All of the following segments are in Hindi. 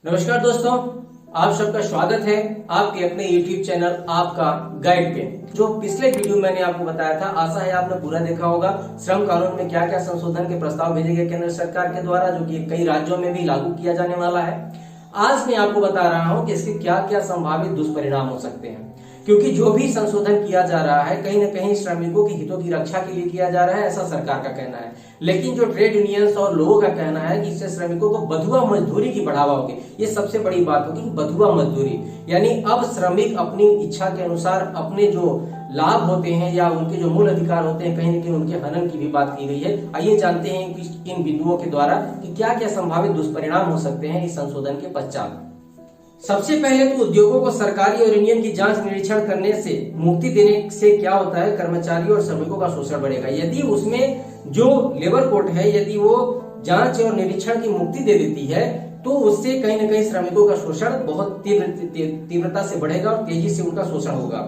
नमस्कार दोस्तों, आप सबका स्वागत है आपके अपने YouTube चैनल आपका गाइड पे। जो पिछले वीडियो मैंने आपको बताया था, आशा है आपने पूरा देखा होगा। श्रम कानून में क्या क्या संशोधन के प्रस्ताव भेजे गए केंद्र सरकार के द्वारा, जो कि कई राज्यों में भी लागू किया जाने वाला है। आज मैं आपको बता रहा हूं कि इसके क्या क्या संभावित दुष्परिणाम हो सकते हैं, क्योंकि जो भी संशोधन किया जा रहा है कहीं न कहीं श्रमिकों के हितों की रक्षा के लिए किया जा रहा है, ऐसा सरकार का कहना है। लेकिन जो ट्रेड यूनियंस और लोगों का कहना है कि इससे श्रमिकों को बंधुआ मजदूरी की बढ़ावा होगी। ये सबसे बड़ी बात होगी, बंधुआ मजदूरी यानी अब श्रमिक अपनी इच्छा के अनुसार अपने जो लाभ होते हैं या उनके जो मूल अधिकार होते हैं, कहीं न कहीं उनके हनन की भी बात की गई है। आइए जानते हैं कि इन बिंदुओं के द्वारा कि क्या क्या संभावित दुष्परिणाम हो सकते हैं इस संशोधन के पश्चात। सबसे पहले तो उद्योगों को सरकारी और यूनियन की जांच निरीक्षण करने से मुक्ति देने से क्या होता है, कर्मचारियों और श्रमिकों का शोषण बढ़ेगा। यदि उसमें जो लेबर कोर्ट है, यदि वो जांच और निरीक्षण की मुक्ति दे देती है, तो उससे कहीं न कहीं श्रमिकों का शोषण बहुत तीव्रता से बढ़ेगा और तेजी से उनका शोषण होगा।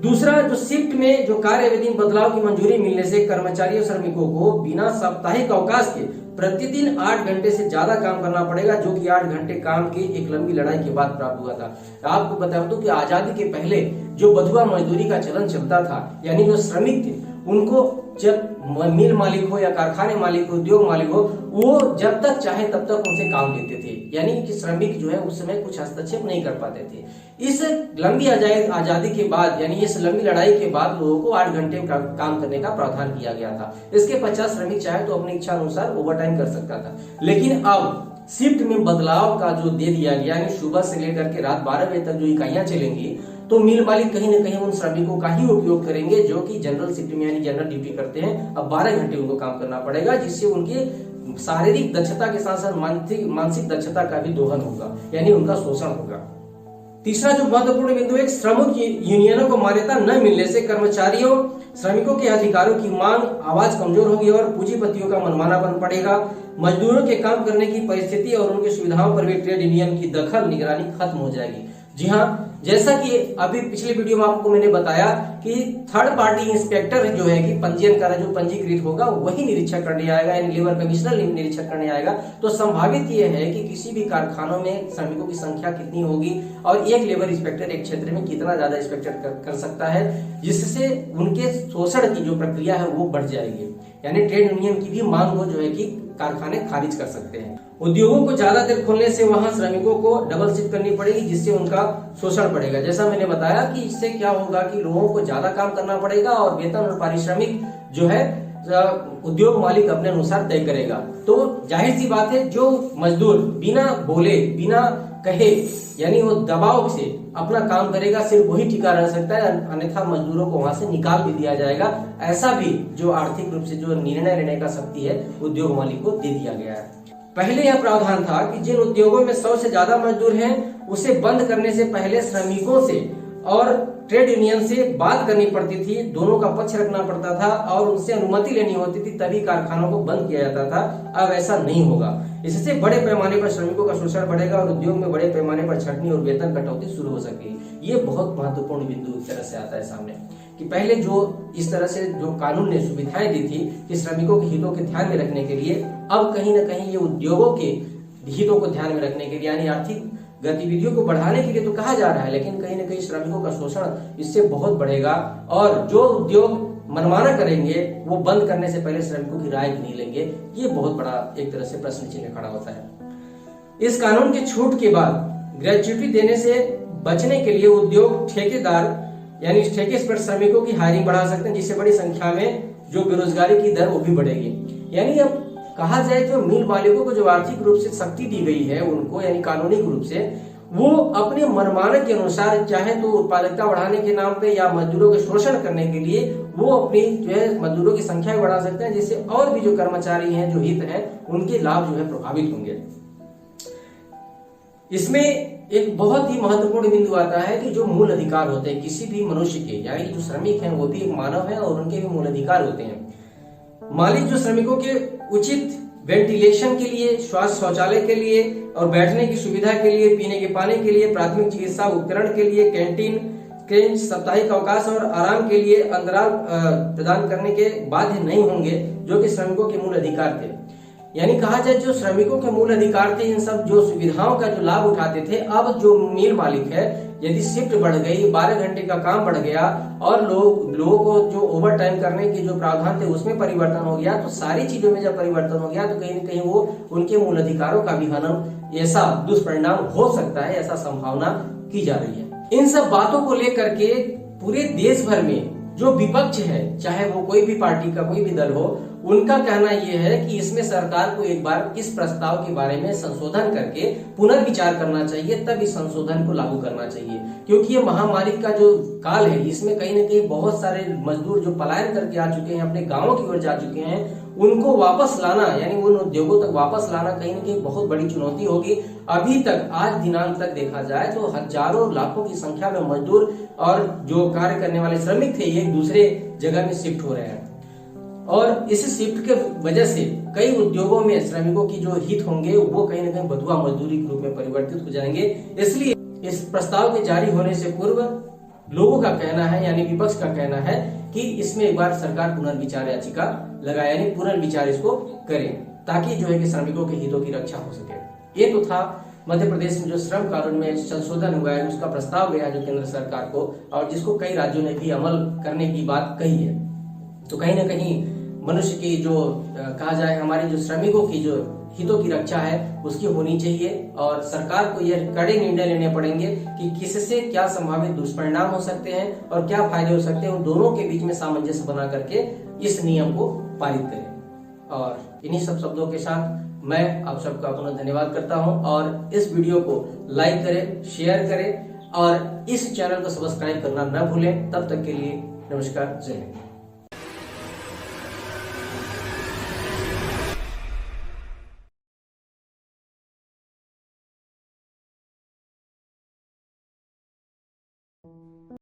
दूसरा, जो शिफ्ट में जो कार्य अवधि में बदलाव की मंजूरी मिलने से कर्मचारियों श्रमिकों को बिना साप्ताहिक अवकाश के प्रतिदिन 8 घंटे से ज्यादा काम करना पड़ेगा, जो कि 8 घंटे काम की एक लंबी लड़ाई के बाद प्राप्त हुआ था। आपको बता दूं कि आजादी के पहले जो बंधुआ मजदूरी का चलन चलता था, यानी जो श्रमिक थे उनको जब मिल मालिक हो या कारखाने मालिक हो, उद्योग मालिक हो, वो जब तक चाहे तब तक उनसे काम लेते थे। यानी कि श्रमिक जो है उस समय कुछ हस्तक्षेप नहीं कर पाते थे। इस लंबी आजादी के बाद, यानी इस लंबी लड़ाई के बाद लोगों को 8 घंटे काम करने का प्रावधान किया गया था। इसके पश्चात श्रमिक चाहे तो अपनी इच्छा अनुसार ओवर टाइम कर सकता था। लेकिन अब शिफ्ट में बदलाव का जो दे दिया गया, यानी सुबह से लेकर के रात 12 बजे तक जो इकाइयां चलेंगी, तो मिल मालिक कहीं न कहीं उन श्रमिकों का ही उपयोग करेंगे जो कि जनरल शिफ्ट में यानी जनरल ड्यूटी करते हैं। अब 12 घंटे उनको काम करना पड़ेगा, जिससे उनकी शारीरिक दक्षता के साथ साथ मानसिक दक्षता का भी दोहन होगा, यानी उनका शोषण होगा। तीसरा जो महत्वपूर्ण बिंदु है, श्रमिक यूनियनों को मान्यता न मिलने से कर्मचारियों श्रमिकों के अधिकारों की मांग आवाज कमजोर होगी और पूंजीपतियों का मनमाना बन पड़ेगा। मजदूरों के काम करने की परिस्थिति और उनकी सुविधाओं पर भी ट्रेड यूनियन की दखल निगरानी खत्म हो जाएगी। जी हाँ, जैसा कि अभी पिछले वीडियो में आपको मैंने बताया कि थर्ड पार्टी इंस्पेक्टर जो है कि पंजीयन का जो पंजीकृत होगा वही निरीक्षण करने आएगा, यानी लेबर कमिश्नर निरीक्षण करने आएगा। तो संभावित ये है कि किसी भी कारखानों में श्रमिकों की संख्या कितनी होगी और एक लेबर इंस्पेक्टर एक क्षेत्र में कितना ज्यादा इंस्पेक्टर कर सकता है, जिससे उनके शोषण की जो प्रक्रिया है वो बढ़ जाएगी। यानी ट्रेड यूनियन की भी मांग को जो है कि कारखाने खारिज कर सकते हैं। उद्योगों को ज्यादा देर खोलने से वहां श्रमिकों को डबल शिफ्ट करनी पड़ेगी, जिससे उनका शोषण बढ़ेगा। जैसा मैंने बताया कि इससे क्या होगा कि लोगों को ज्यादा काम करना पड़ेगा और वेतन और पारिश्रमिक जो है उद्योग मालिक अपने अनुसार तय करेगा। तो जाहिर सी बात है, जो मजदूर बिना बोले बिना कहे, यानी वो दबाव से अपना काम करेगा, सिर्फ वही टिका रह सकता है, अन्यथा मजदूरों को वहां से निकाल भी दिया जाएगा। ऐसा भी जो आर्थिक रूप से जो निर्णय लेने का शक्ति है उद्योग मालिक को दे दिया गया है। पहले यह प्रावधान था कि जिन उद्योगों में 100 से ज्यादा मजदूर हैं, उसे बंद करने से पहले श्रमिकों से और ट्रेड यूनियन से बात करनी पड़ती थी, दोनों का पक्ष रखना पड़ता था और उनसे अनुमति लेनी होती थी, तभी कारखानों को बंद किया जाता था। अब ऐसा नहीं होगा। इससे बड़े पैमाने पर श्रमिकों का शोषण बढ़ेगा और उद्योग में बड़े पैमाने पर छटनी और वेतन कटौती शुरू हो सकती है। ये बहुत महत्वपूर्ण बिंदु इस तरह से आता है सामने कि पहले जो इस तरह से जो कानून ने सुविधाएं दी थी कि श्रमिकों के हितों के ध्यान में रखने के लिए, अब कहीं न कहीं ये उद्योगों के हितों को ध्यान में रखने के लिए, यानी आर्थिक गतिविधियों को बढ़ाने के लिए तो कहा जा रहा है, लेकिन कहीं न कहीं श्रमिकों का शोषण इससे बहुत बढ़ेगा और जो उद्योग मनमाना करेंगे वो बंद करने से पहले श्रमिकों की राय भी नहीं लेंगे। ये बहुत बड़ा एक तरह से प्रश्न चिन्ह खड़ा होता है। इस कानून की छूट के बाद ग्रेच्युटी देने से बचने के लिए उद्योग ठेकेदार यानी ठेके पर श्रमिकों की हायरिंग बढ़ा सकते हैं, जिससे बड़ी संख्या में जो बेरोजगारी की दर वो भी बढ़ेगी। यानी अब कहा जाए जो मिल मालिकों को जो आर्थिक रूप से शक्ति दी गई है उनको, यानी कानूनी रूप से, वो अपने मनमाने के अनुसार चाहे तो उत्पादकता बढ़ाने के नाम पे या मजदूरों के शोषण करने के लिए वो अपनी जो है मजदूरों की संख्या बढ़ा सकते हैं, जिससे और भी जो कर्मचारी हैं, जो हित हैं, उनके लाभ जो है प्रभावित होंगे। इसमें एक बहुत ही महत्वपूर्ण बिंदु आता है कि जो मूल अधिकार होते हैं किसी भी मनुष्य के, यानी जो श्रमिक हैं वो भी एक मानव है और उनके भी मूल अधिकार होते हैं। मालिक जो श्रमिकों के उचित वेंटिलेशन के लिए, स्वास्थ्य शौचालय के लिए और बैठने की सुविधा के लिए, पीने के पानी के लिए, प्राथमिक चिकित्सा उपकरण के लिए, कैंटीन, क्रेंच, साप्ताहिक अवकाश और आराम के लिए अंतराल प्रदान करने के बाध्य नहीं होंगे, जो कि श्रमिकों के मूल अधिकार थे। यानी कहा जाए जो श्रमिकों के मूल अधिकार थे, इन सब जो सुविधाओं का जो लाभ उठाते थे, अब जो मिल मालिक है यदि शिफ्ट बढ़ गई, 12 घंटे का काम बढ़ गया और लोगों को जो ओवर टाइम करने के जो प्रावधान थे उसमें परिवर्तन हो गया, तो सारी चीजों में जब परिवर्तन हो गया तो कहीं न कहीं वो उनके मूल अधिकारों का भी हनन, ऐसा दुष्परिणाम हो सकता है, ऐसा संभावना की जा रही है। इन सब बातों को लेकर के पूरे देश भर में जो विपक्ष है, चाहे वो कोई भी पार्टी का कोई भी दल हो, उनका कहना यह है कि इसमें सरकार को एक बार इस प्रस्ताव के बारे में संशोधन करके पुनर्विचार करना चाहिए, तब इस संशोधन को लागू करना चाहिए। क्योंकि ये महामारी का जो काल है, इसमें कहीं न कहीं बहुत सारे मजदूर जो पलायन करके आ चुके हैं, अपने गांवों की ओर जा चुके हैं, उनको वापस लाना यानी उन उद्योगों तक वापस लाना कहीं न कहीं बहुत बड़ी चुनौती होगी। अभी तक आज दिनांक तक देखा जाए तो हजारों लाखों की संख्या में मजदूर और जो कार्य करने वाले श्रमिक थे ये दूसरे जगह में शिफ्ट हो रहे हैं, और इस शिफ्ट के वजह से कई उद्योगों में श्रमिकों की जो हित होंगे वो कहीं न कहीं बंधुआ मजदूरी के रूप में परिवर्तित हो जाएंगे। इसलिए इस प्रस्ताव के जारी होने से पूर्व लोगों का कहना है, यानी विपक्ष का कहना है कि इसमें एक बार सरकार पुनर्विचार याचिका लगाए, यानी पुनर्विचार इसको करे, ताकि जो है कि श्रमिकों के हितों की रक्षा हो सके। ये तो था मध्य प्रदेश में जो श्रम कानून में संशोधन हुआ है, उसका प्रस्ताव गया जो केंद्र सरकार को, और जिसको कई राज्यों ने भी अमल करने की बात कही है। तो कहीं ना कहीं मनुष्य की जो कहा जाए हमारी जो श्रमिकों की जो हितों की रक्षा है उसकी होनी चाहिए, और सरकार को यह कड़े निर्णय लेने पड़ेंगे कि किससे क्या संभावित दुष्परिणाम हो सकते हैं और क्या फायदे हो सकते हैं, उन दोनों के बीच में सामंजस्य बना करके इस नियम को पारित करें। और इन्हीं सब शब्दों के साथ मैं आप सबका पुनः धन्यवाद करता हूं, और इस वीडियो को लाइक करें, शेयर करें और इस चैनल को सब्सक्राइब करना न भूलें। तब तक के लिए नमस्कार, जय हिंद।